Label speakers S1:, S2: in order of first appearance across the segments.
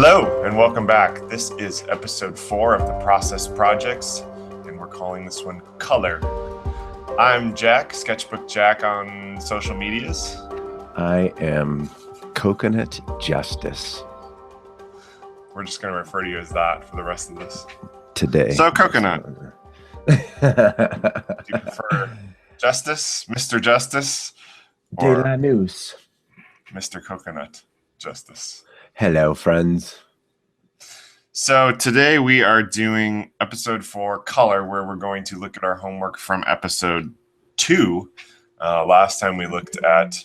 S1: Hello and welcome back. This is episode 4 of the Process Projects, and we're calling this one Color. I'm Jack, Sketchbook Jack on social medias.
S2: I am Coconut Justice.
S1: We're just going to refer to you as that for the rest of this.
S2: Today.
S1: So, Coconut. Do you prefer Justice, Mr. Justice,
S2: De la News?
S1: Mr. Coconut Justice?
S2: Hello, friends.
S1: So today we are doing episode 4, Color, where we're going to look at our homework from episode 2. Last time we looked at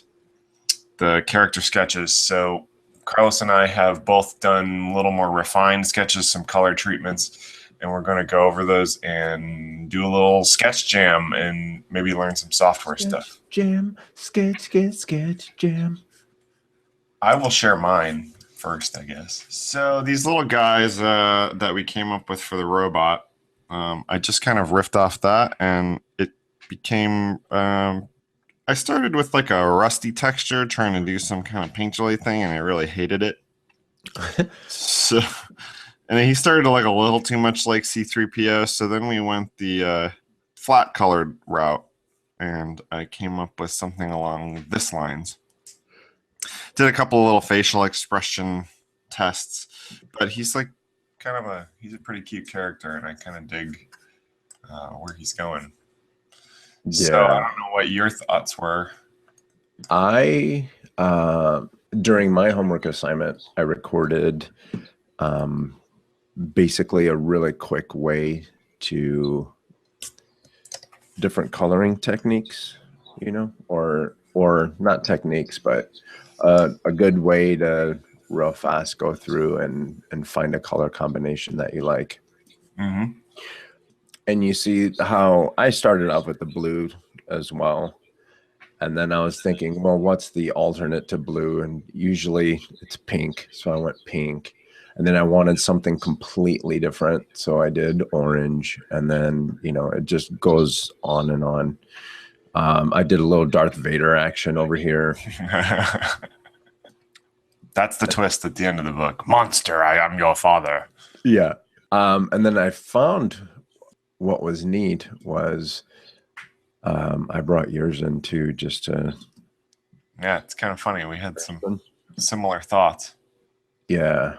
S1: the character sketches. So Carlos and I have both done a little more refined sketches, some color treatments, and we're going to go over those and do a little sketch jam and maybe learn some software stuff.
S2: Sketch jam.
S1: I will share mine first, I guess. So these little guys that we came up with for the robot, I just kind of riffed off that, and it became. I started with like a rusty texture, trying to do some kind of paint jelly thing, and I really hated it. So, and then he started to like a little too much like C3PO. So then we went the flat colored route, and I came up with something along this lines. Did a couple of little facial expression tests, but he's like he's a pretty cute character, and I kind of dig where he's going. Yeah. So I don't know what your thoughts were.
S2: I during my homework assignment, I recorded basically a really quick way to different coloring techniques, or not techniques, but a good way to real fast go through and find a color combination that you like.
S1: Mm-hmm.
S2: And you see how I started off with the blue as well. And then I was thinking, well, what's the alternate to blue? And usually it's pink. So I went pink. And then I wanted something completely different. So I did orange. And then, it just goes on and on. I did a little Darth Vader action over here.
S1: That's the twist at the end of the book. Monster, I am your father.
S2: Yeah. And then I found what was neat was I brought yours in too, just to...
S1: Yeah, it's kind of funny. We had some similar thoughts.
S2: Yeah.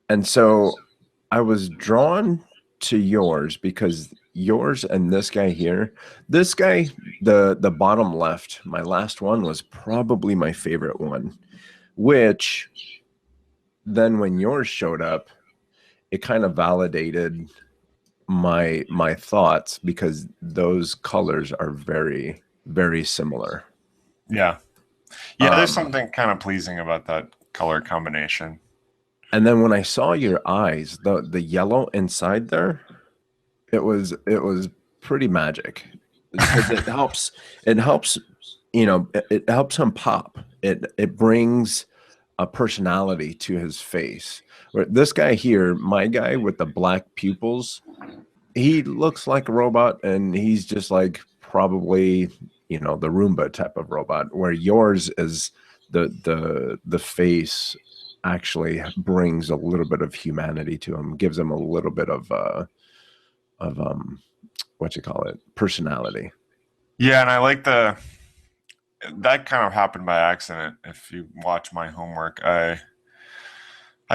S2: And so I was drawn to yours because yours and this guy here, this guy, the bottom left, my last one was probably my favorite one, which then when yours showed up, it kind of validated my thoughts because those colors are very, very similar.
S1: Yeah. Yeah, there's something kind of pleasing about that color combination.
S2: And then when I saw your eyes, the yellow inside there, it was pretty magic because it helps it helps him pop. It brings a personality to his face. Where this guy here, my guy with the black pupils, he looks like a robot, and he's just like probably the Roomba type of robot. Where yours is the face actually brings a little bit of humanity to him, gives him a little bit of personality.
S1: Yeah, and I like that kind of happened by accident. If you watch my homework, I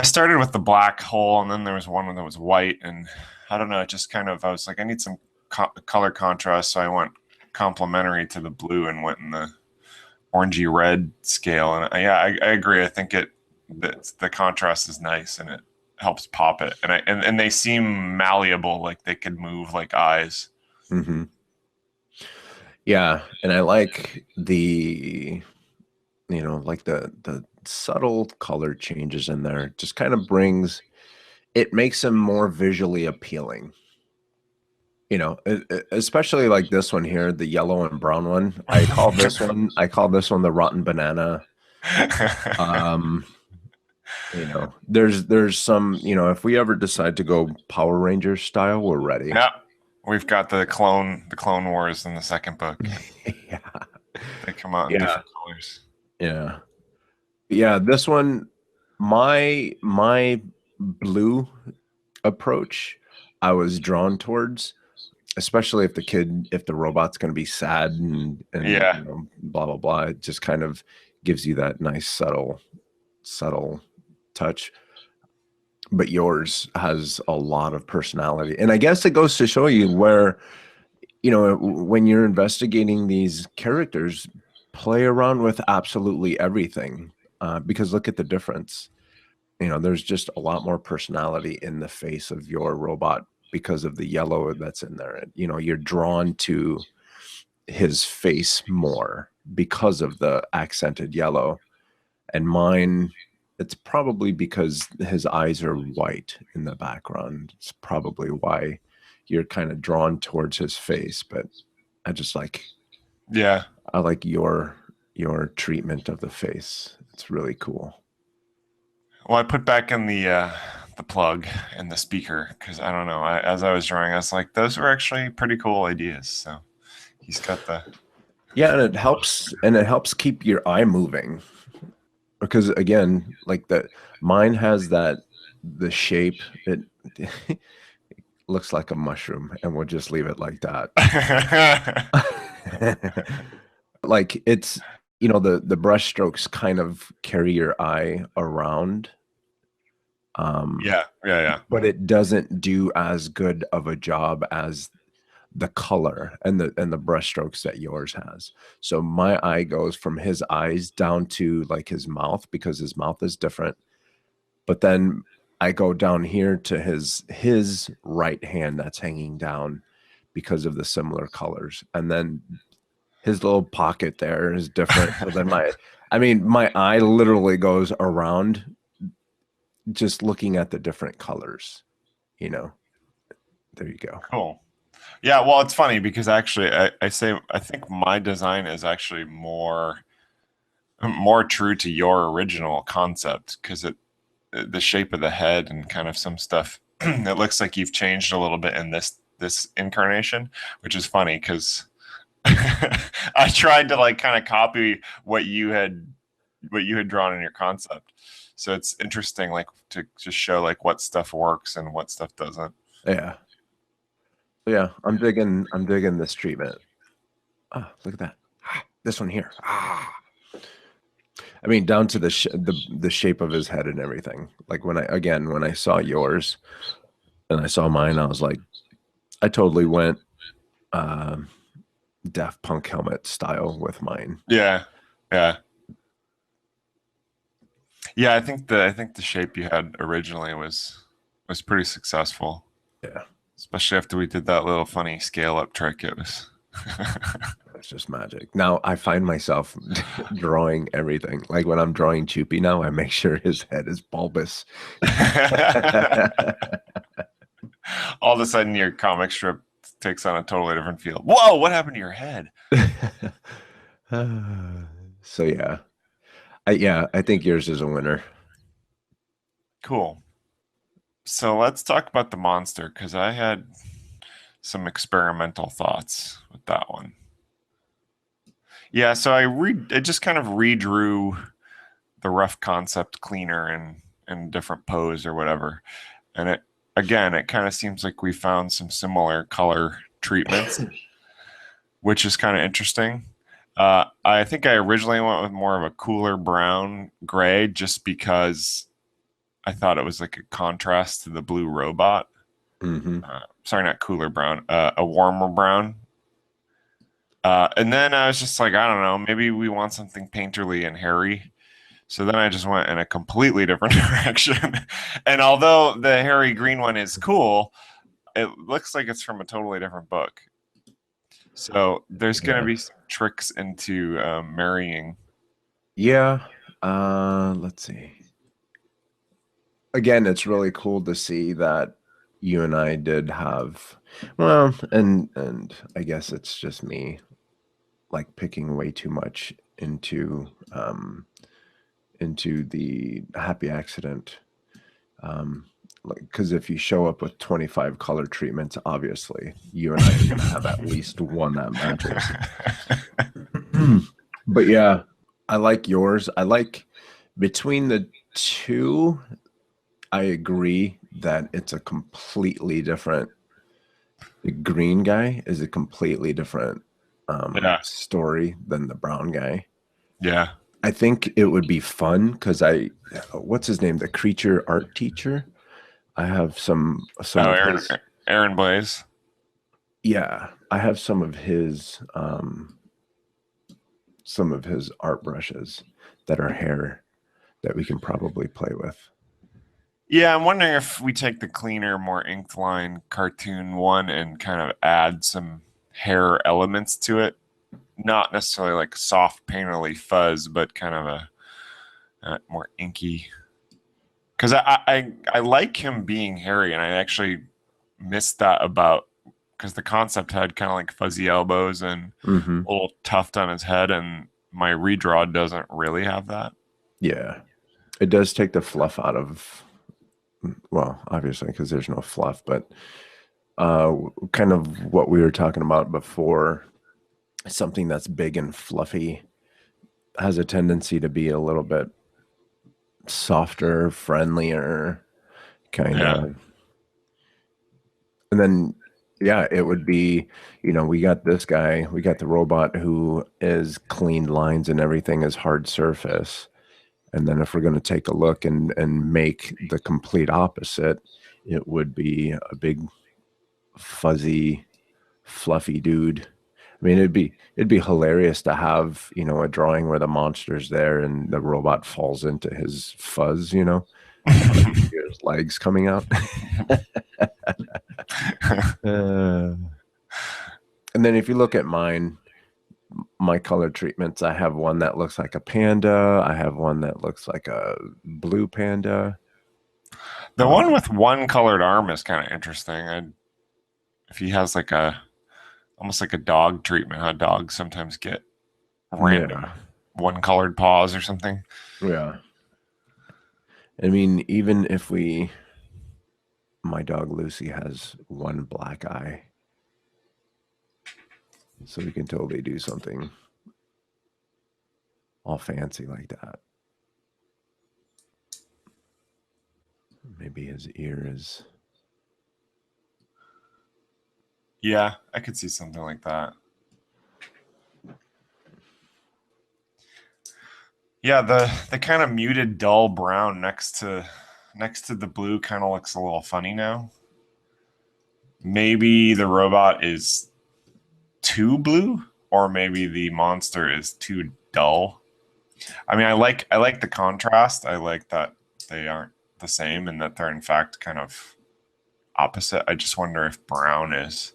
S1: started with the black hole, and then there was one that was white, and I don't know, it just kind of, I was like, I need some color contrast, so I went complementary to the blue and went in the orangey red scale. And I agree. I think the contrast is nice, and it helps pop it, and they seem malleable, like they could move like eyes.
S2: Mm-hmm. Yeah, and I like the subtle color changes in there. Just kind of makes them more visually appealing. Especially like this one here, the yellow and brown one. I call this one the rotten banana. There's some, if we ever decide to go Power Rangers style, we're ready.
S1: Yeah. We've got the Clone Wars in the second book.
S2: Yeah.
S1: They come out in different colors.
S2: Yeah. Yeah, this one my blue approach, I was drawn towards, especially if the robot's going to be sad and
S1: Yeah.
S2: blah blah blah. It just kind of gives you that nice subtle touch. But yours has a lot of personality, and I guess it goes to show you where, when you're investigating these characters, play around with absolutely everything, because look at the difference. There's just a lot more personality in the face of your robot because of the yellow that's in there. You're drawn to his face more because of the accented yellow. And mine, it's probably because his eyes are white in the background. It's probably why you're kind of drawn towards his face. But I just like,
S1: Yeah.
S2: I like your treatment of the face. It's really cool.
S1: Well, I put back in the plug and the speaker because I don't know. As I was drawing, I was like, those were actually pretty cool ideas. So he's got the
S2: Yeah, and it helps keep your eye moving. Because again, like mine has the shape, it looks like a mushroom, and we'll just leave it like that. Like it's, the brush strokes kind of carry your eye around.
S1: Yeah.
S2: But it doesn't do as good of a job as the color and the brush strokes that yours has. So my eye goes from his eyes down to like his mouth because his mouth is different. But then I go down here to his right hand that's hanging down because of the similar colors. And then his little pocket there is different. So then my eye literally goes around just looking at the different colors, there you go.
S1: Cool. Yeah, well, it's funny because actually, I think my design is actually more true to your original concept because the shape of the head and kind of some stuff. It looks like you've changed a little bit in this incarnation, which is funny because I tried to like kind of copy what you had drawn in your concept. So it's interesting, like to just show like what stuff works and what stuff doesn't.
S2: Yeah. Yeah, I'm digging this treatment. Ah, look at that. This one here. I mean, down to the shape of his head and everything. Like when I saw yours and I saw mine, I was like, I totally went Daft Punk helmet style with mine.
S1: Yeah. I think the shape you had originally was pretty successful.
S2: Yeah.
S1: Especially after we did that little funny scale up trick. It was
S2: It's just magic. Now I find myself drawing everything. Like when I'm drawing Choopy now, I make sure his head is bulbous.
S1: All of a sudden your comic strip takes on a totally different feel. Whoa, what happened to your head?
S2: So yeah. I think yours is a winner.
S1: Cool. So let's talk about the monster because I had some experimental thoughts with that one. Yeah, so I just kind of redrew the rough concept cleaner in different pose or whatever. And it kind of seems like we found some similar color treatments, which is kind of interesting. I think I originally went with more of a cooler brown gray just because I thought it was like a contrast to the blue robot.
S2: Mm-hmm.
S1: Sorry, not cooler brown, a warmer brown. And then I was just like, I don't know, maybe we want something painterly and hairy. So then I just went in a completely different direction. And although the hairy green one is cool, it looks like it's from a totally different book. So there's going to be some tricks into marrying.
S2: Yeah. Let's see. Again, it's really cool to see that you and I did have, well, and I guess it's just me like picking way too much into the happy accident. Like, because if you show up with 25 color treatments, obviously you and I are gonna have at least one that matches. But yeah, I like yours. I like between 2, I agree that it's a completely different. The green guy is a completely different
S1: Yeah.
S2: story than the brown guy.
S1: Yeah.
S2: I think it would be fun because what's his name? The creature art teacher. I have some
S1: Oh,
S2: of his.
S1: Aaron Blaze.
S2: Yeah, I have some of his art brushes that are hair that we can probably play with.
S1: Yeah, I'm wondering if we take the cleaner, more inked line cartoon one and kind of add some hair elements to it. Not necessarily like soft painterly fuzz, but kind of a more inky. Because I like him being hairy, and I actually missed that about because the concept had kind of like fuzzy elbows and
S2: Hmm.
S1: a little tuft on his head, and my redraw doesn't really have that.
S2: Yeah, it does take the fluff out of. Well, obviously, because there's no fluff, but kind of what we were talking about before. Something that's big and fluffy has a tendency to be a little bit softer, friendlier, kind
S1: Yeah.
S2: of. And then, yeah, it would be, we got this guy, we got the robot who is clean lines and everything is hard surface. And then if we're going to take a look and make the complete opposite, it would be a big, fuzzy, fluffy dude. I mean, it'd be hilarious to have, a drawing where the monster's there and the robot falls into his fuzz, and you hear his legs coming out. Uh, and then if you look at my color treatments, I have one that looks like a panda. I have one that looks like a blue panda.
S1: The one with one colored arm is kind of interesting. If he has like a almost like a dog treatment, how dogs sometimes get random
S2: Yeah,
S1: one colored paws or something.
S2: yeah. I mean, even if my dog Lucy has one black eye, so we can totally do something all fancy like that. Maybe his ear is.
S1: Yeah, I could see something like that. Yeah, the kind of muted dull brown next to the blue kind of looks a little funny now. Maybe the robot is too blue, or maybe the monster is too dull. I mean, I like the contrast. I like that they aren't the same and that they're in fact kind of opposite. I just wonder if brown is.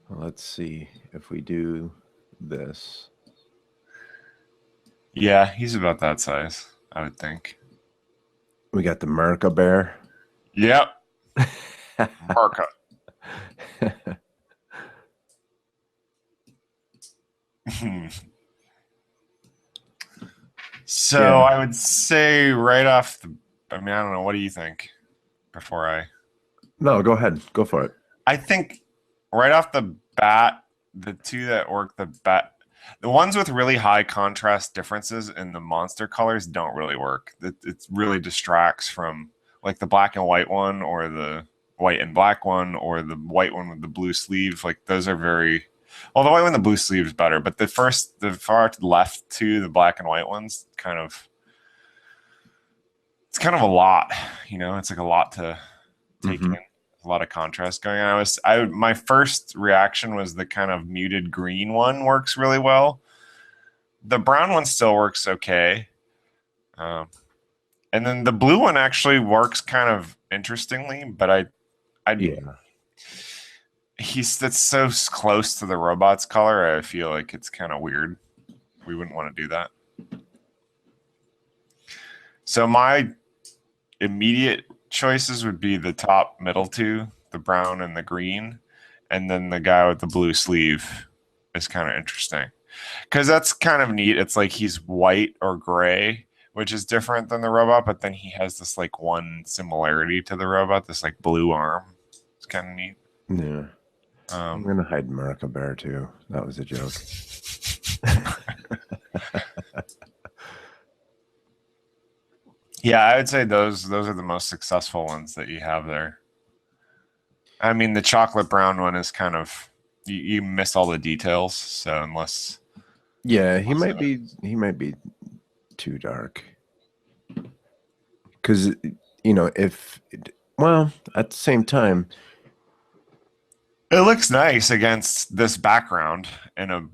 S2: Let's see if we do this.
S1: Yeah, he's about that size, I would think.
S2: We got the Merca bear.
S1: Yep, Merca. So
S2: Yeah.
S1: I would say right off the. I mean, I don't know. What do you think? Before I,
S2: No, go ahead. Go for it.
S1: I think right off the bat, the two that work the ones with really high contrast differences in the monster colors don't really work. It really distracts from like the black and white one, or the white and black one, or the white one with the blue sleeve. Like those are very. Well, the white one, the blue sleeve is better, but the far left two, the black and white ones, it's kind of a lot. It's like a lot to take in. A lot of contrast going on. My first reaction was the kind of muted green one works really well. The brown one still works okay. And then the blue one actually works kind of interestingly, but
S2: Yeah.
S1: that's so close to the robot's color. I feel like it's kind of weird. We wouldn't want to do that. So my immediate choices would be the top middle two, the brown and the green, and then the guy with the blue sleeve is kind of interesting because that's kind of neat. It's like he's white or gray, which is different than the robot, but then he has this like one similarity to the robot, this like blue arm. It's kind of neat.
S2: Yeah. I'm
S1: Um,
S2: gonna hide Merca bear too. That was a joke.
S1: Yeah, I would say those are the most successful ones that you have there. I mean, the chocolate brown one is kind of you miss all the details. So unless
S2: Yeah, he might be too dark. Because if well, at the same time,
S1: it looks nice against this background in a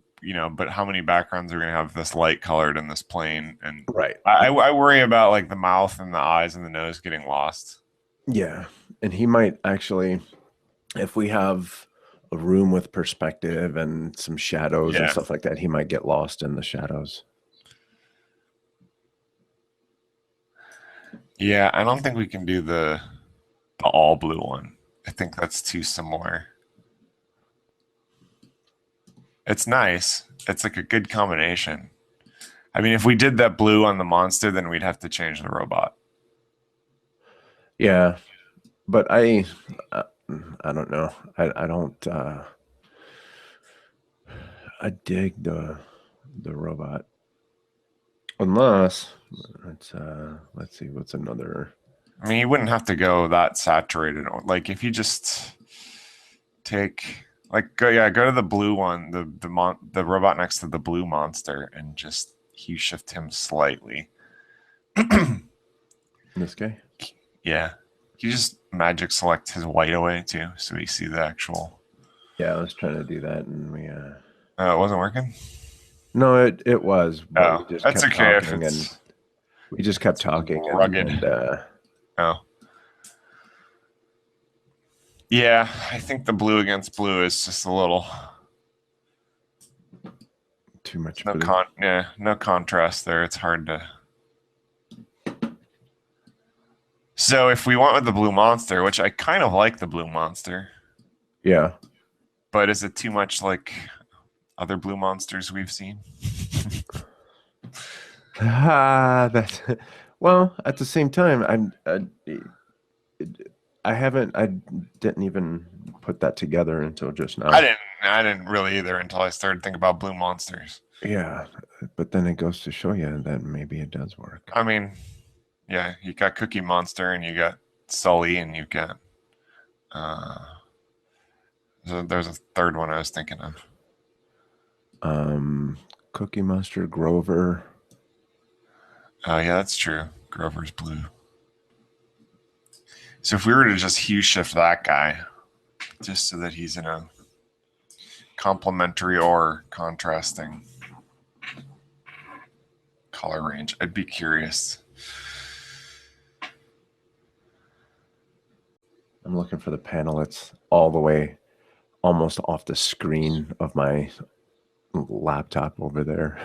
S1: but how many backgrounds are going to have this light colored in this plane? And
S2: right.
S1: I worry about like the mouth and the eyes and the nose getting lost.
S2: Yeah, and he might actually, if we have a room with perspective and some shadows and
S1: Yeah.
S2: stuff like that, he might get lost in the shadows.
S1: Yeah, I don't think we can do the all blue one. I think that's too similar. It's nice. It's like a good combination. I mean, if we did that blue on the monster, then we'd have to change the robot.
S2: Yeah, but uh, I don't know. I don't I dig the robot. Unless let's see what's another.
S1: I mean, you wouldn't have to go that saturated. Like if you just take go to the blue one, the robot next to the blue monster, and just hue shift him slightly.
S2: This guy?
S1: Yeah, you just magic select his white away too, so we see the actual.
S2: Yeah, I was trying to do that and we
S1: It wasn't working.
S2: no, it was, but we
S1: Oh,
S2: just
S1: that's
S2: kept
S1: okay if
S2: talking and
S1: it's
S2: we just kept talking
S1: rugged.
S2: and
S1: Oh, yeah. I think the blue against blue is just a little
S2: too much.
S1: no contrast there. It's hard to. So if we went with the blue monster, which I kind of like the blue monster,
S2: Yeah.
S1: but is it too much like other blue monsters we've seen?
S2: That's well, at the same time, I didn't even put that together until just now.
S1: I didn't really either until I started thinking about blue monsters.
S2: Yeah, but then it goes to show you that maybe it does work.
S1: I mean, yeah, you got Cookie Monster and you got Sully and you've got uh there's a third one I was thinking of.
S2: Cookie Monster, Grover.
S1: Oh yeah, that's true. Grover's blue. So if we were to just hue shift that guy, just so that he's in a complementary or contrasting color range, I'd be curious.
S2: I'm looking for the panel. It's all the way almost off the screen of my laptop over there.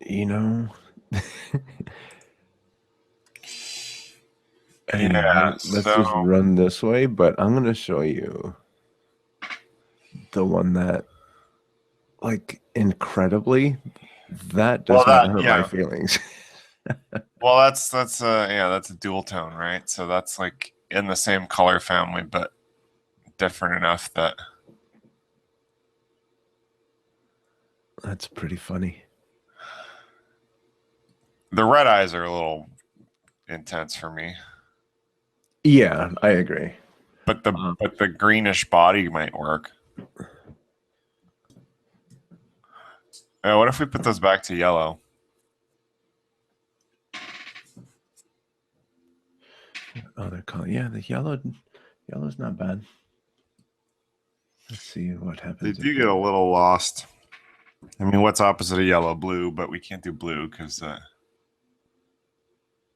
S2: you know, and
S1: Yeah,
S2: let's just
S1: so
S2: run this way, but I'm going to show you the one that, like, incredibly, that does not hurt my feelings.
S1: well, that's a dual tone, right? So that's like in the same color family, but different enough that
S2: That's pretty funny.
S1: the red eyes are a little intense for me.
S2: Yeah, I agree.
S1: But the greenish body might work. What if we put those back to yellow?
S2: Oh, they're calling. Yeah, the yellow's not bad. Let's see what happens.
S1: They do get a little lost. I mean, what's opposite of yellow? Blue, but we can't do blue because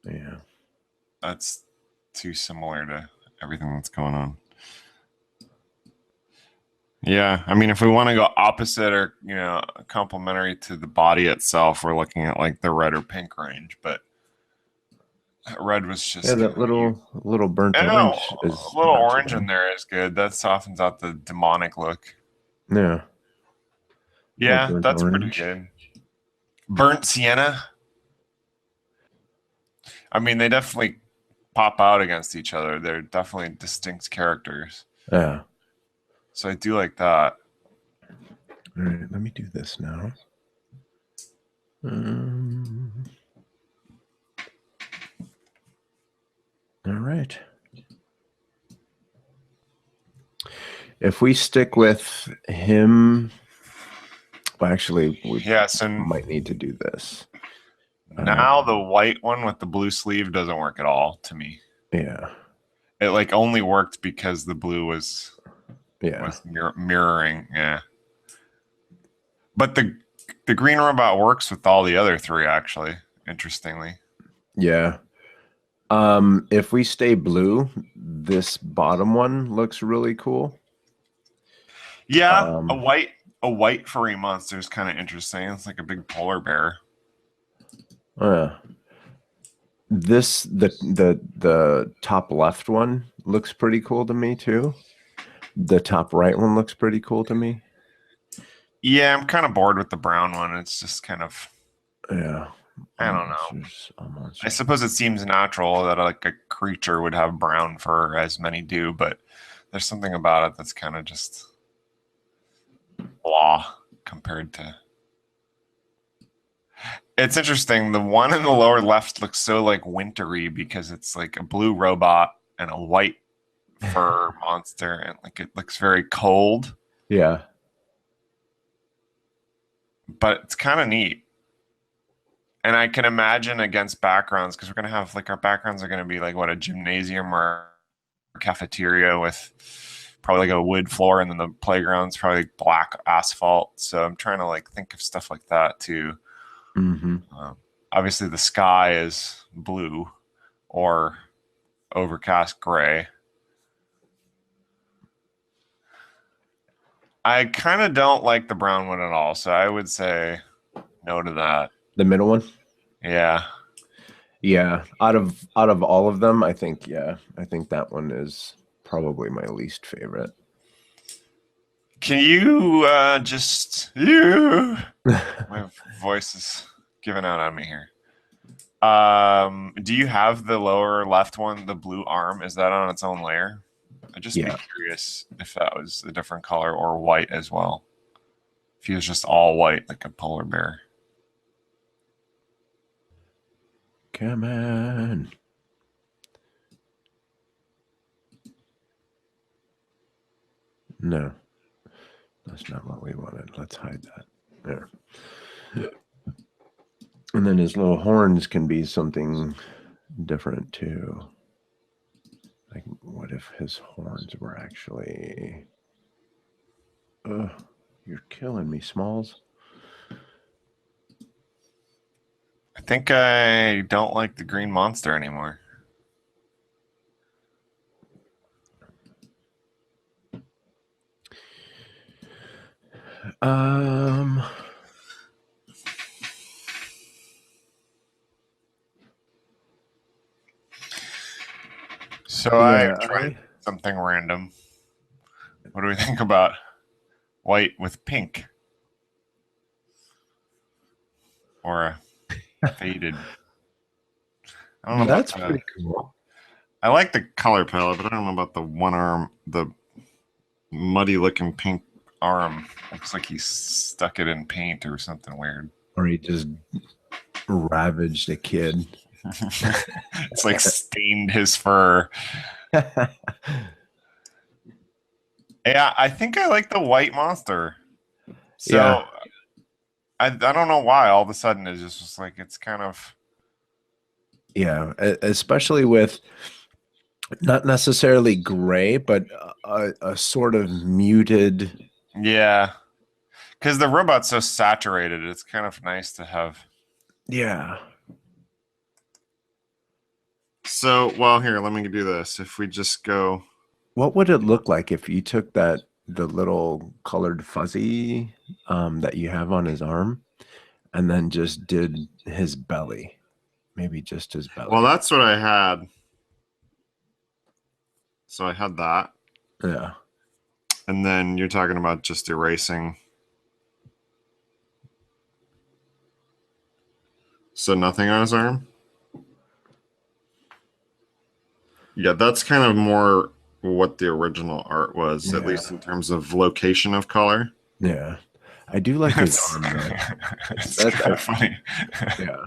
S2: yeah,
S1: that's too similar to everything that's going on. Yeah, I mean, if we want to go opposite or complementary to the body itself, we're looking at like the red or pink range. But red was just
S2: that little burnt orange is
S1: a little orange in there is good. That softens out the demonic look.
S2: Yeah,
S1: yeah, that's pretty good. Burnt sienna. I mean, they definitely pop out against each other. They're definitely distinct characters.
S2: Yeah.
S1: So I do like that.
S2: All right, let me do this now. Um, all right. If we stick with him, well, actually, we
S1: Yes, and
S2: might need to do this.
S1: now the white one with the blue sleeve doesn't work at all to me.
S2: Yeah.
S1: It like only worked because the blue was
S2: Yeah.
S1: mirroring. Yeah, but the green robot works with all the other three actually. Interestingly.
S2: Yeah. If we stay blue, this bottom one looks really cool.
S1: Yeah,
S2: Um,
S1: a white furry monster is kind of interesting. It's like a big polar bear.
S2: this the top left one looks pretty cool to me too. The top right one looks pretty cool to me.
S1: Yeah, I'm kind of bored with the brown one. It's just kind of
S2: Yeah.
S1: I don't know.
S2: All
S1: I
S2: monsters.
S1: suppose it seems natural that like a creature would have brown fur, as many do, but there's something about it that's kind of just blah compared to. It's interesting. The one in the lower left looks so like wintry because it's like a blue robot and a white fur monster, and like it looks very cold,
S2: Yeah.
S1: but it's kind of neat. And I can imagine against backgrounds because we're gonna have like our backgrounds are gonna be like what a gymnasium or a cafeteria with probably like a wood floor, and then the playground's probably like black asphalt. So I'm trying to like think of stuff like that too.
S2: Mm-hmm.
S1: Obviously, the sky is blue or overcast gray. I kind of don't like the brown one at all, so I would say no to that.
S2: The middle one.
S1: Yeah.
S2: Yeah. Out of all of them, I think that one is probably my least favorite.
S1: Can you just you? My voice is giving out on me here. Do you have the lower left one, the blue arm? Is that on its own layer? I'd just be curious if that was a different color or white as well. If he was just all white like a polar bear.
S2: Come on. No, that's not what we wanted. Let's hide that. There. And then his little horns can be something different too. Like, what if his horns were actually... you're killing me, Smalls.
S1: I think I don't like the green monster anymore. So I tried something random. What do we think about white with pink? Or a faded? I don't know.
S2: That's pretty cool.
S1: I like the color palette, but I don't know about the one arm, the muddy looking pink arm. Looks like he stuck it in paint or something weird.
S2: Or he just ravaged a kid.
S1: It's like stained his fur. Yeah, I think I like the white monster. So
S2: Yeah.
S1: I don't know why all of a sudden it's just like it's kind of
S2: especially with not necessarily gray, but a sort of muted.
S1: Yeah, because the robot's so saturated, it's kind of nice to have.
S2: Yeah.
S1: So, well, here, let me do this. If we just go,
S2: what would it look like if you took the little colored fuzzy that you have on his arm, and then just did his belly? Maybe just his belly.
S1: Well, that's what I had. So I had that.
S2: Yeah.
S1: And then you're talking about just erasing. So nothing on his arm? Yeah, that's kind of more what the original art was, at least in terms of location of color.
S2: Yeah. I do like his
S1: It's,
S2: arm though.
S1: it's
S2: That
S1: kind of funny.
S2: yeah,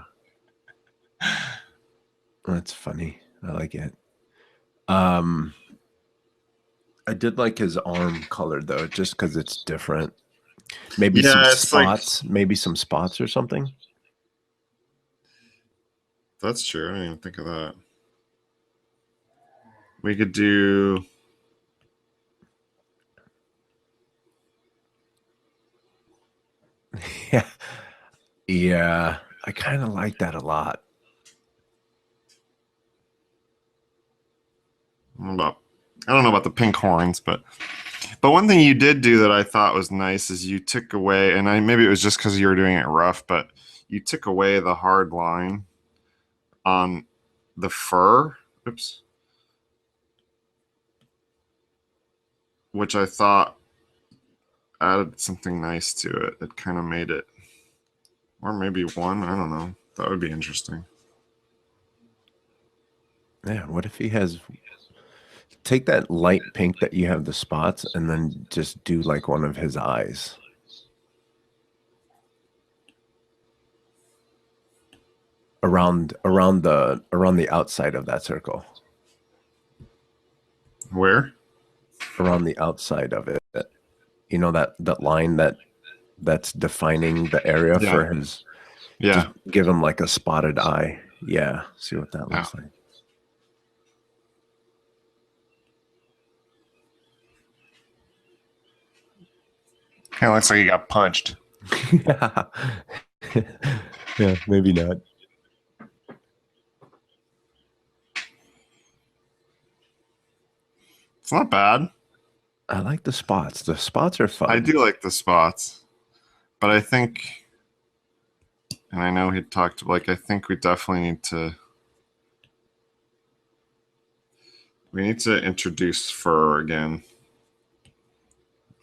S2: that's funny. I like it. Um, I did like his arm color though, just because it's different. Maybe some
S1: Yeah, it's like
S2: spots, maybe some spots or something.
S1: that's true. I didn't even think of that. We could do.
S2: Yeah, yeah. I kind of like that a lot.
S1: I don't know about the pink horns, but one thing you did do that I thought was nice is you took away, and I maybe it was just because you were doing it rough, but you took away the hard line on the fur. Oops, which I thought added something nice to it. It kind of made it, or maybe one. I don't know. That would be interesting.
S2: Yeah, what if he has take that light pink that you have the spots and then just do like one of his eyes. Around the outside of that circle.
S1: Where?
S2: Around the outside of it. You know that line that's defining the area
S1: Yeah,
S2: for his just
S1: yeah,
S2: give him like a spotted eye. Yeah, see what that
S1: yeah.
S2: looks like.
S1: Kind of looks like he got punched.
S2: Yeah. Yeah, maybe not.
S1: It's not bad.
S2: I like the spots. The spots are
S1: I
S2: fun.
S1: do like the spots, but I think, and I know he talked like I think we need to introduce fur again,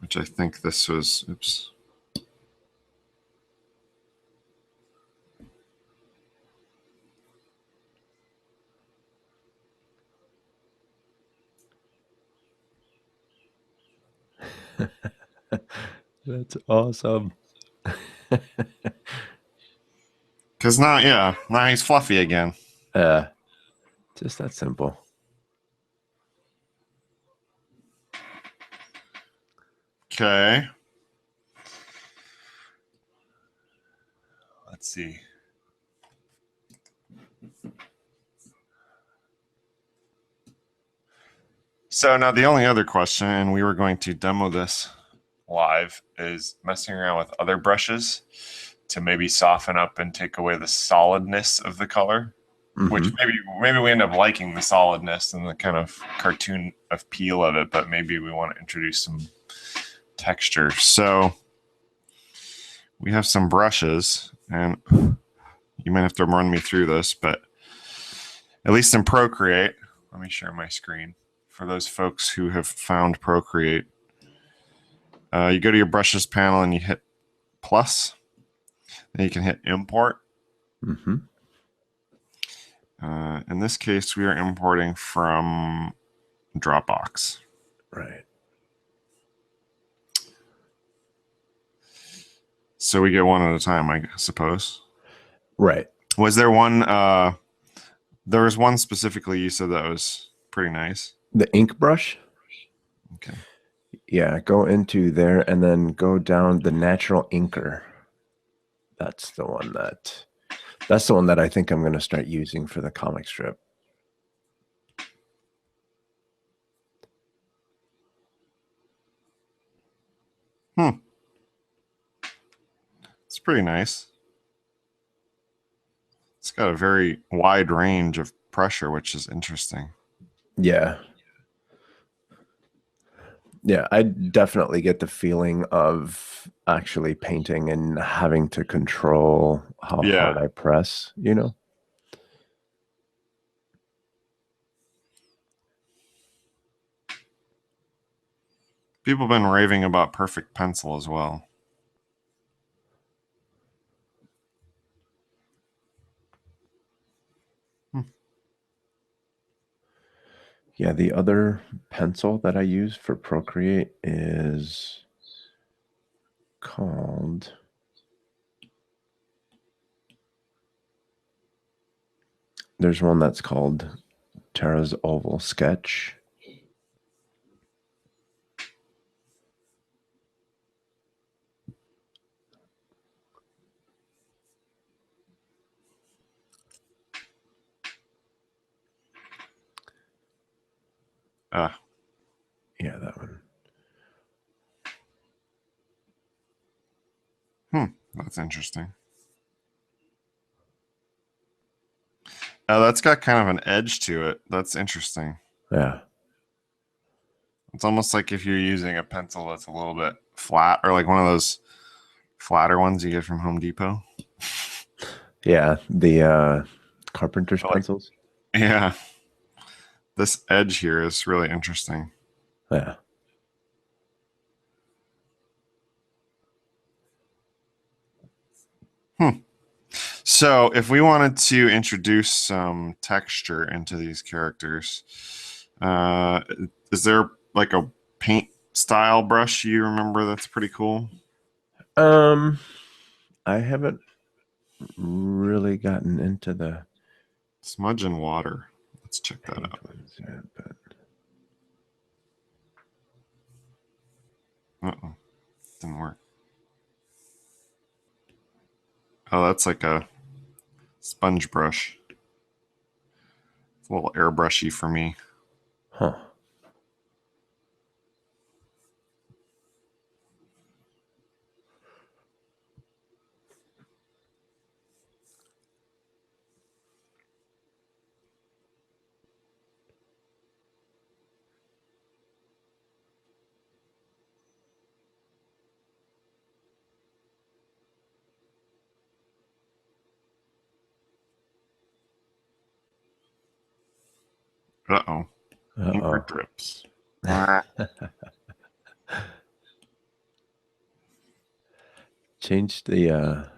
S1: which I think this was. Oops.
S2: That's awesome.
S1: Because now, yeah, now he's fluffy again.
S2: uh, just that simple.
S1: Okay. Let's see. So now the only other question, and we were going to demo this live, is messing around with other brushes to maybe soften up and take away the solidness of the color. Which
S2: Hmm.
S1: maybe we end up liking the solidness and the kind of cartoon appeal of it, but maybe we want to introduce some texture. So we have some brushes, and you might have to run me through this, but at least in Procreate, let me share my screen for those folks who have found Procreate. You go to your brushes panel and you hit plus. Then you can hit import.
S2: Hmm.
S1: In this case, we are importing from Dropbox.
S2: Right.
S1: So we get one at a time, I suppose.
S2: Right.
S1: Was there one? There was one specifically you said that was pretty nice.
S2: The ink brush.
S1: Okay.
S2: Yeah, go into there and then go down the natural inker. That's the one that I think I'm going to start using for the comic strip.
S1: Hmm. It's pretty nice. It's got a very wide range of pressure, which is interesting.
S2: Yeah. Yeah, I definitely get the feeling of actually painting and having to control how
S1: Yeah.
S2: hard I press, you know?
S1: People have been raving about Perfect Pencil as well.
S2: Yeah, the other pencil that I use for Procreate is called. There's one that's called Tara's Oval Sketch.
S1: Ah,
S2: Yeah, that one.
S1: that's interesting. That's got kind of an edge to it. That's interesting.
S2: Yeah.
S1: It's almost like if you're using a pencil that's a little bit flat, or like one of those flatter ones you get from Home Depot.
S2: Yeah, the carpenter's
S1: Or like,
S2: pencils.
S1: yeah, this edge here is really interesting.
S2: Yeah.
S1: So, if we wanted to introduce some texture into these characters, uh, is there like a paint style brush you remember that's pretty cool?
S2: Um, I haven't really gotten into the
S1: Smudge and water. Let's check that
S2: paint
S1: out.
S2: ones yet, but
S1: Uh-oh, didn't work. Oh, that's like a sponge brush. It's a little airbrushy for me.
S2: huh.
S1: Uh-oh,
S2: Uh-oh.
S1: inker drips. Ah.
S2: Change the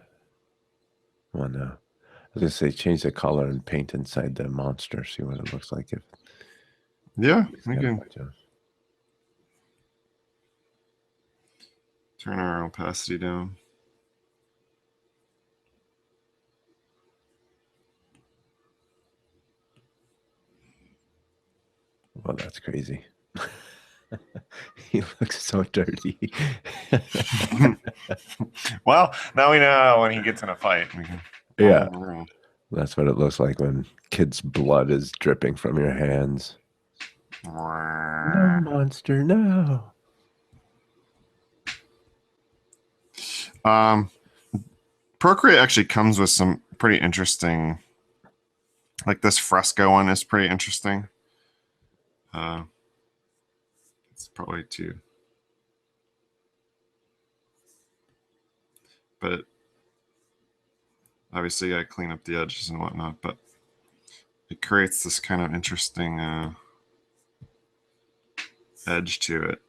S2: well, no. I was gonna say change the color and paint inside the monster. See what it looks like if
S1: Yeah,
S2: it's
S1: we
S2: got a
S1: can
S2: bunch of.
S1: turn our opacity down.
S2: Well, that's crazy. He looks so dirty.
S1: Well, now we know when he gets in a fight. We can
S2: Yeah,
S1: follow him around.
S2: that's what it looks like when kids' blood is dripping from your hands. No, monster, no.
S1: Um, Procreate actually comes with some pretty interesting, like this fresco one is pretty interesting. It's probably too, but obviously you gotta clean up the edges and whatnot. But it creates this kind of interesting edge to it.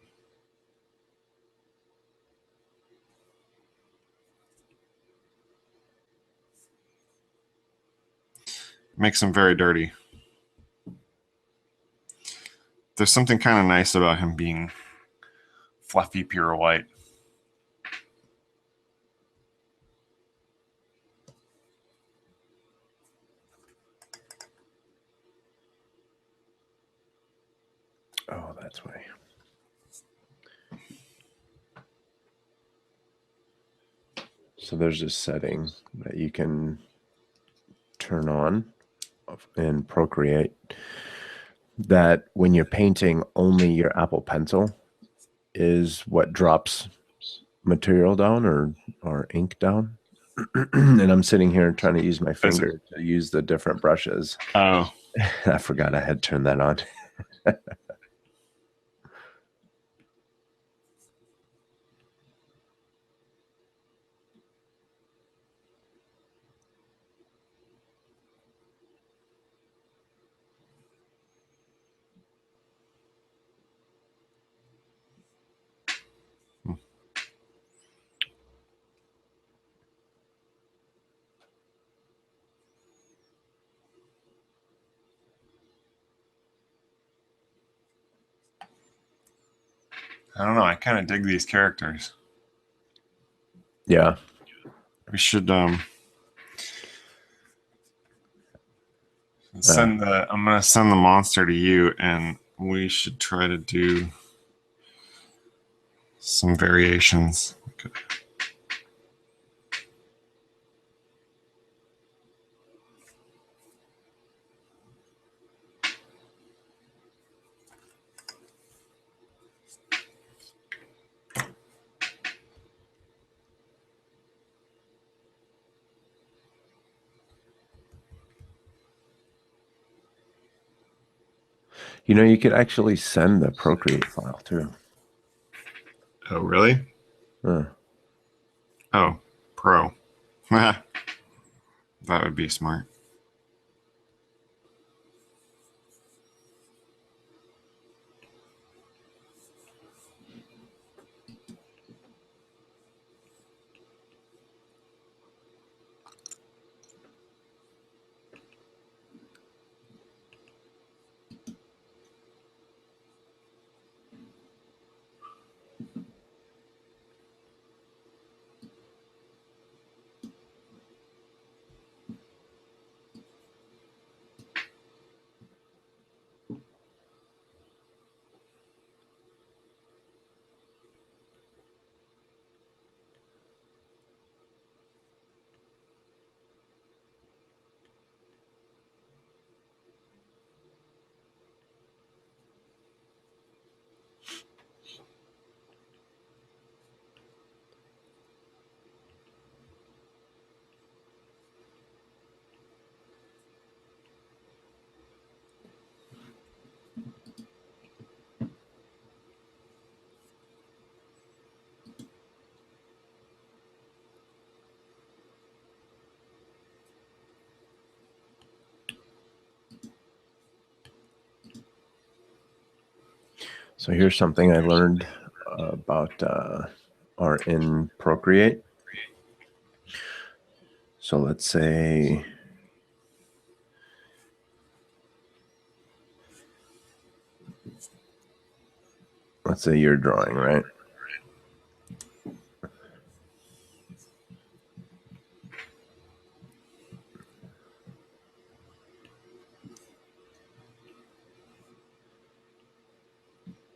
S1: Makes him very dirty. There's something kind of nice about him being fluffy, pure white.
S2: Oh, that's why. So there's this setting that you can turn on in Procreate that when you're painting, only your Apple Pencil is what drops material down or ink down. And I'm sitting here trying to use my finger to use the different brushes.
S1: Oh,
S2: I forgot I had turned that on.
S1: I don't know. I kind of dig these characters.
S2: Yeah.
S1: We should send the. I'm gonna send the monster to you, and we should try to do some variations. Okay.
S2: You know, you could actually send the Procreate file too.
S1: Oh, really? Oh, Pro. That would be smart.
S2: So here's something I learned about art in Procreate. So let's say you're drawing, right?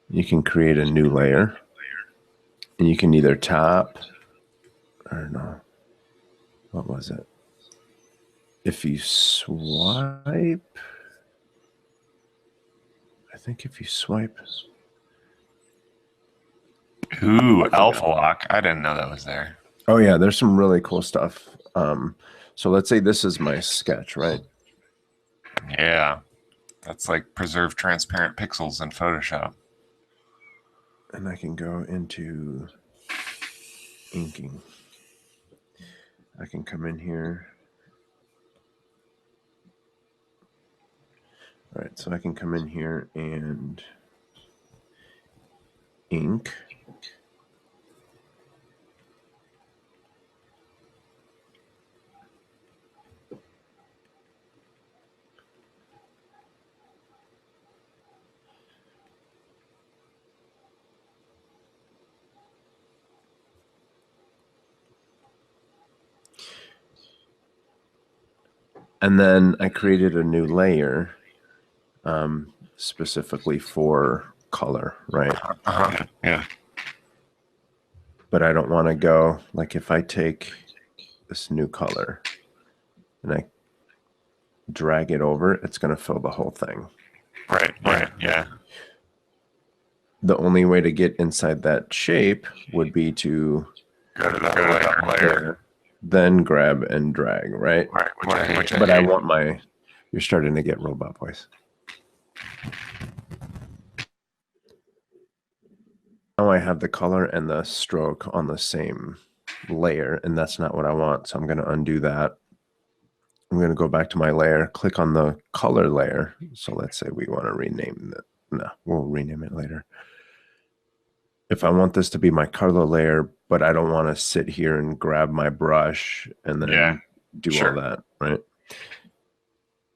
S2: You can create a new layer, and you can either tap or no. What was it? If you swipe, I think if you swipe.
S1: Ooh, Alpha Lock. I didn't know that was there.
S2: Oh yeah, there's some really cool stuff. So let's say this is my sketch, right?
S1: Yeah. That's like preserve transparent pixels in Photoshop.
S2: And I can go into inking. I can come in here. All right, so I can come in here and ink. And then I created a new layer specifically for color, right?
S1: Yeah.
S2: But I don't want to go, like if I take this new color and I drag it over, it's going to fill the whole thing.
S1: Right. Yeah.
S2: The only way to get inside that shape would be to
S1: Go to that layer.
S2: Then grab and drag, right?
S1: Right.
S2: But I want my, you're starting to get robot voice. Now I have the color and the stroke on the same layer, and that's not what I want. So I'm going to undo that. I'm going to go back to my layer, click on the color layer. So let's say we want to rename it. No, we'll rename it later. If I want this to be my color layer, but I don't want to sit here and grab my brush and then do all that, right?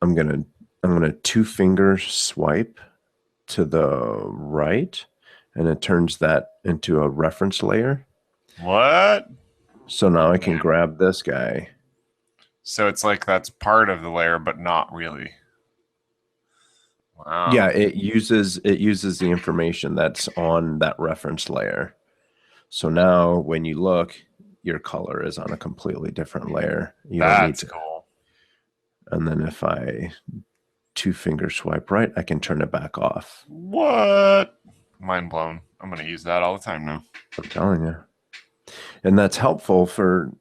S2: I'm gonna two finger swipe to the right, and it turns that into a reference layer.
S1: What?
S2: So now I can
S1: Yeah.
S2: grab this guy.
S1: So it's like that's part of the layer, but not really.
S2: Yeah,
S1: Wow.
S2: it uses the information that's on that reference layer. So now when you look, your color is on a completely different layer. You don't need
S1: That's
S2: to.
S1: cool.
S2: And then if I two-finger swipe right, I can turn it back off.
S1: What? Mind blown. I'm going to use that all the time now.
S2: I'm telling you. And that's helpful for,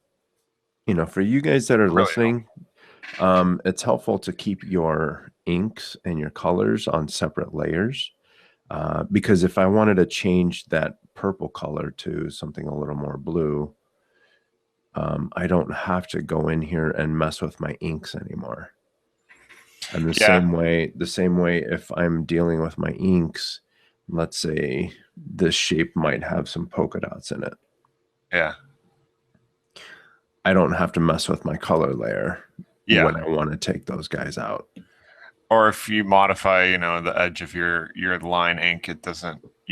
S2: for you guys that are
S1: Really
S2: listening. It's helpful to keep your inks and your colors on separate layers. Because if I wanted to change that purple color to something a little more blue, I don't have to go in here and mess with my inks anymore. And
S1: Yeah.
S2: the same way, if I'm dealing with my inks, let's say this shape might have some polka dots in it.
S1: Yeah.
S2: I don't have to mess with my color layer
S1: Yeah.
S2: when I want to take those guys out.
S1: Or if you modify, the edge of your line ink, you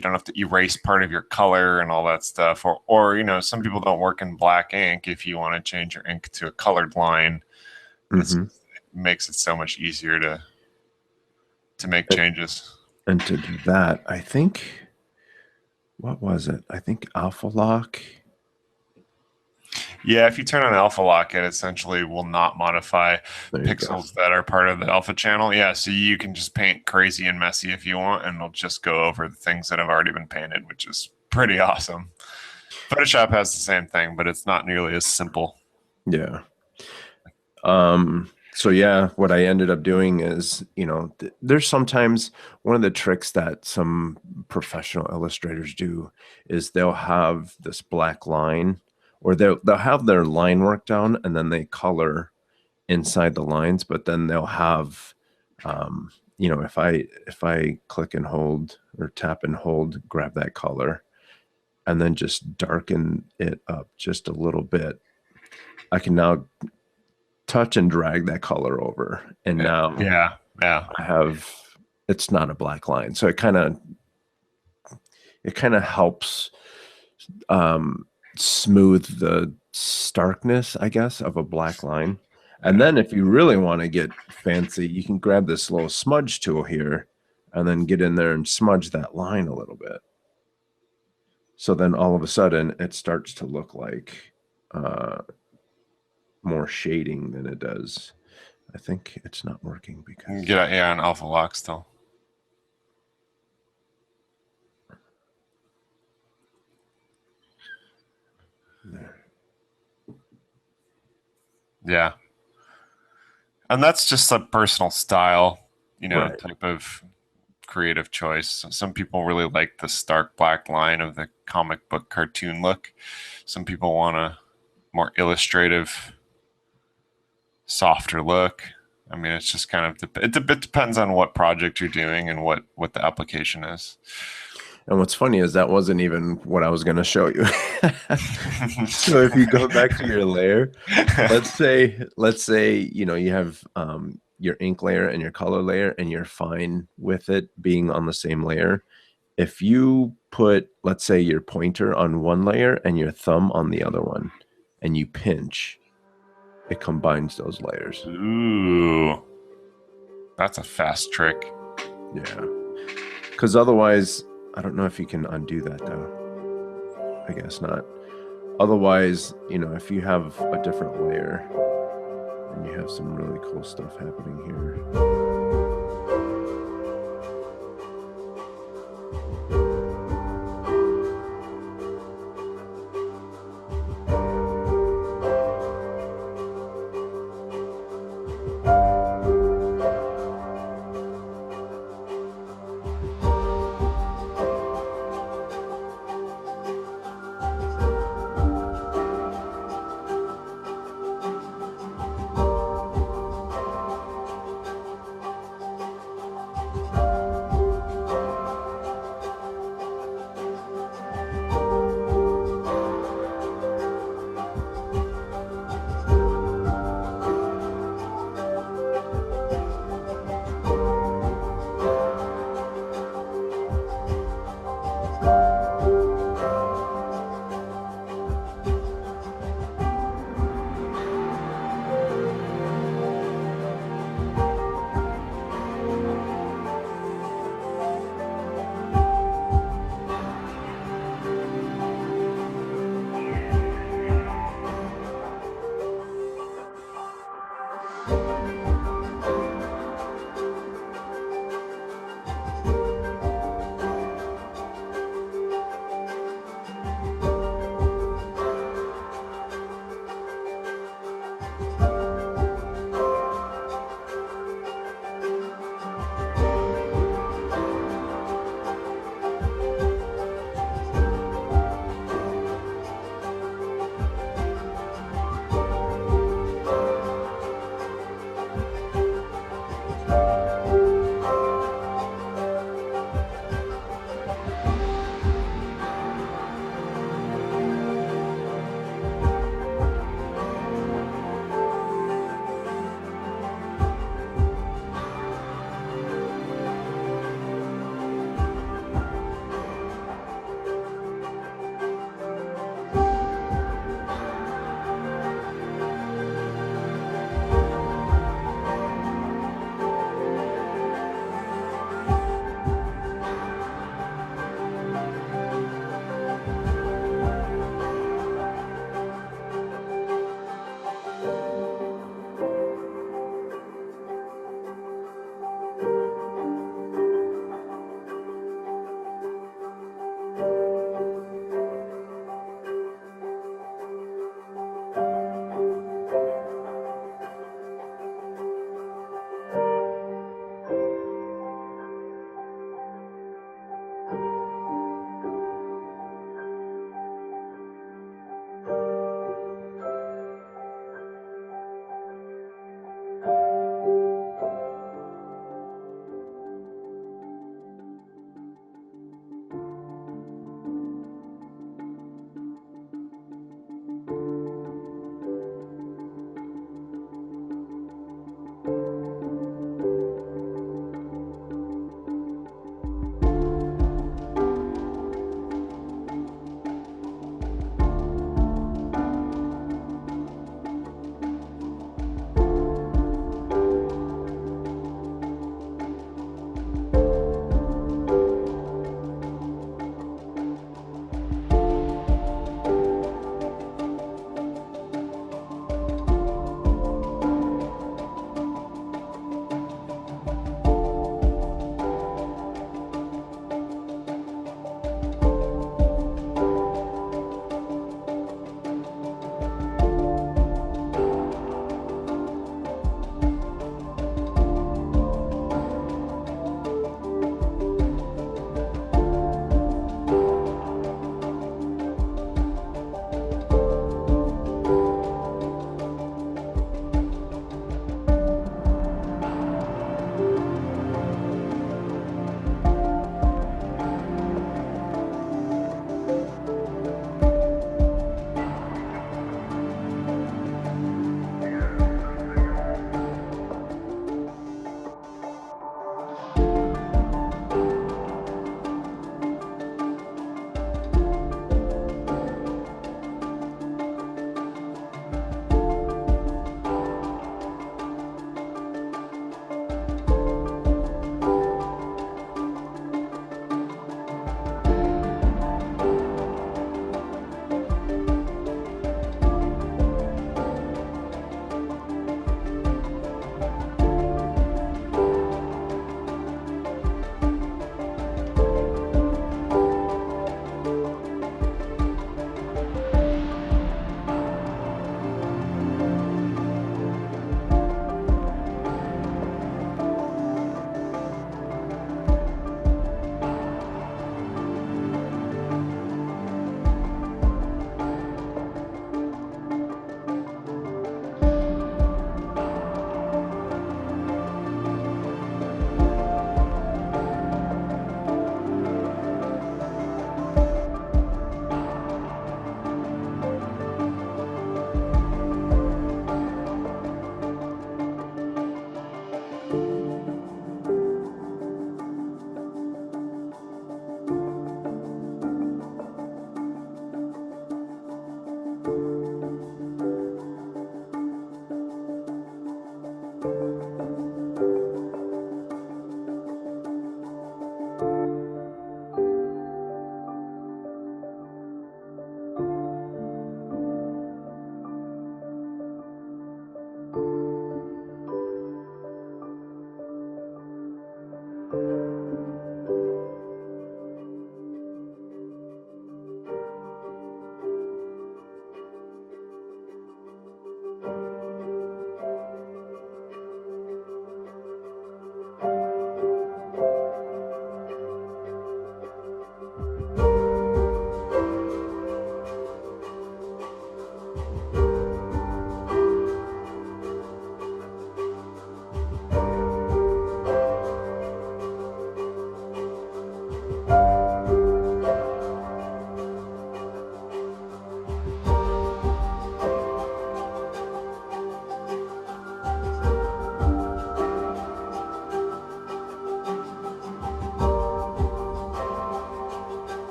S1: don't have to erase part of your color and all that stuff. Or some people don't work in black ink. If you want to change your ink to a colored line, it makes it so much easier to make changes.
S2: And to do that, I think, what was it? I think Alpha Lock.
S1: Yeah, if you turn on alpha lock, it essentially will not modify
S2: There you go.
S1: pixels that are part of the alpha channel. Yeah, so you can just paint crazy and messy if you want, and it'll just go over the things that have already been painted, which is pretty awesome. Photoshop has the same thing, but it's not nearly as simple.
S2: Yeah. So yeah, what I ended up doing is, there's sometimes one of the tricks that some professional illustrators do is they'll have this black line, or they'll have their line work down and then they color inside the lines, but then they'll have if I click and hold or tap and hold, grab that color and then just darken it up just a little bit, I can now touch and drag that color over, and now
S1: Yeah.
S2: I have, it's not a black line, so it kind of helps smooth the starkness, I guess, of a black line. And then if you really want to get fancy, you can grab this little smudge tool here and then get in there and smudge that line a little bit. So then all of a sudden it starts to look like more shading than it does. I think it's not working because
S1: Get an alpha lock still.
S2: there.
S1: Yeah. And that's just a personal style,
S2: Right.
S1: type of creative choice. Some people really like the stark black line of the comic book cartoon look. Some people want a more illustrative, softer look. I mean, it's just kind of it depends on what project you're doing and what the application is.
S2: And what's funny is that wasn't even what I was going to show you. So if you go back to your layer, let's say you have your ink layer and your color layer, and you're fine with it being on the same layer. If you put, let's say, your pointer on one layer and your thumb on the other one, and you pinch, it combines those layers.
S1: Ooh, that's a fast trick.
S2: Yeah, because otherwise, I don't know if you can undo that though. I guess not. Otherwise, if you have a different layer and you have some really cool stuff happening here.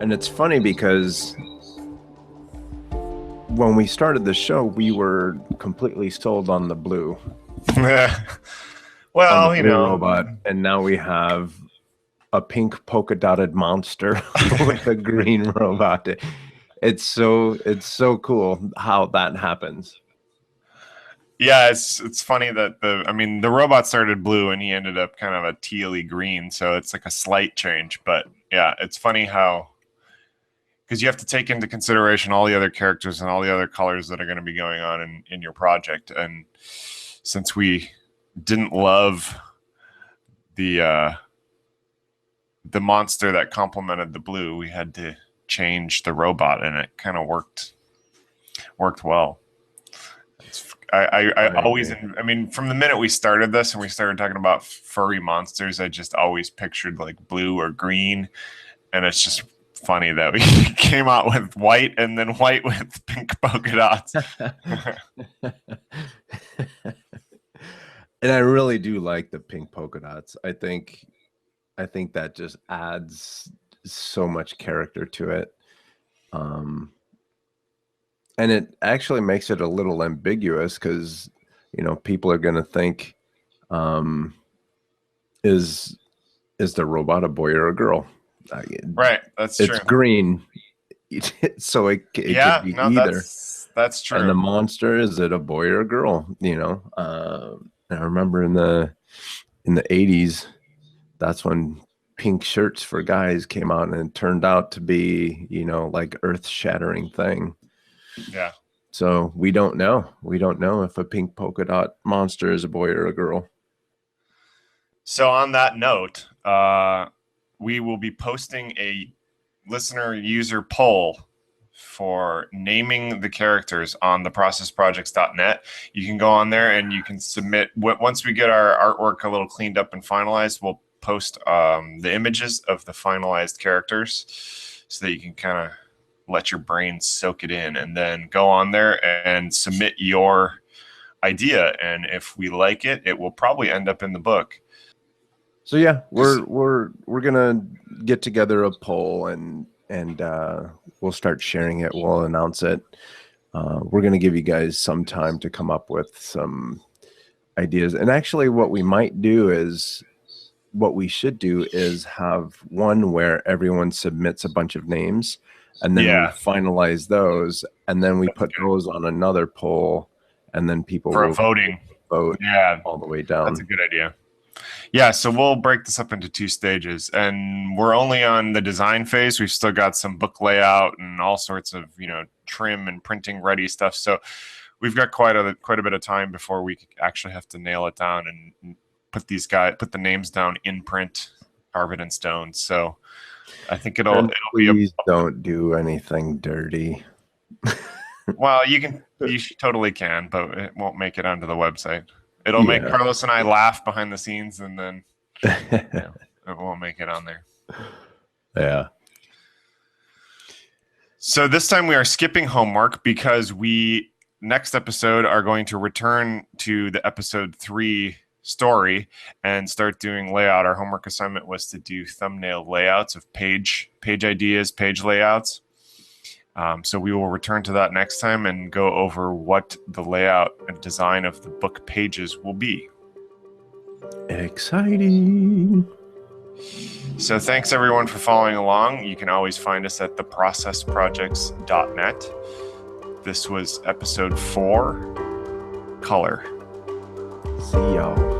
S2: And it's funny because when we started the show, we were completely sold on the blue,
S1: Well,
S2: robot, and now we have a pink polka dotted monster with a green robot. It's so cool how that happens.
S1: yeah, it's funny that the robot started blue and he ended up kind of a tealy green, so it's like a slight change. But yeah, it's funny how, because you have to take into consideration all the other characters and all the other colors that are going to be going on in your project. And since we didn't love the monster that complemented the blue, we had to change the robot, and it kind of worked well. I always, I mean, from the minute we started this and we started talking about furry monsters, I just always pictured like blue or green, and it's just funny that we came out with white and then white with pink polka dots.
S2: And I really do like the pink polka dots. I think that just adds so much character to it. And it actually makes it a little ambiguous because, people are going to think, is the robot a boy or a girl?
S1: Right. That's true.
S2: It's green. So it could be either.
S1: That's true.
S2: And the monster, is it a boy or a girl? I remember in the 80s, that's when pink shirts for guys came out, and it turned out to be, like earth-shattering thing.
S1: Yeah.
S2: So we don't know. We don't know if a pink polka dot monster is a boy or a girl.
S1: So on that note, we will be posting a listener user poll for naming the characters on theprocessprojects.net. You can go on there and you can submit. Once we get our artwork a little cleaned up and finalized, we'll post the images of the finalized characters so that you can kind of let your brain soak it in, and then go on there and submit your idea. And if we like it, it will probably end up in the book.
S2: So yeah, we're gonna get together a poll and we'll start sharing it. We'll announce it. We're gonna give you guys some time to come up with some ideas. And actually, what we should do is have one where everyone submits a bunch of names, and then we finalize those, and then we put those on another poll, and then people
S1: for
S2: will
S1: vote
S2: all the way down.
S1: That's a good idea. Yeah, so we'll break this up into 2 stages, and we're only on the design phase. We've still got some book layout and all sorts of trim and printing ready stuff. So we've got quite a bit of time before we actually have to nail it down and put the names down in print, carve it in stone. So I think it'll
S2: please don't do anything dirty.
S1: Well, you totally can, but it won't make it onto the website. It'll make Carlos and I laugh behind the scenes, and then it won't make it on there.
S2: Yeah.
S1: So this time we are skipping homework because we next episode are going to return to the episode 3 story and start doing layout. Our homework assignment was to do thumbnail layouts of page ideas, page layouts. So we will return to that next time and go over what the layout and design of the book pages will be.
S2: Exciting.
S1: So thanks everyone for following along. You can always find us at theprocessprojects.net. This was episode 4, Color.
S2: See y'all.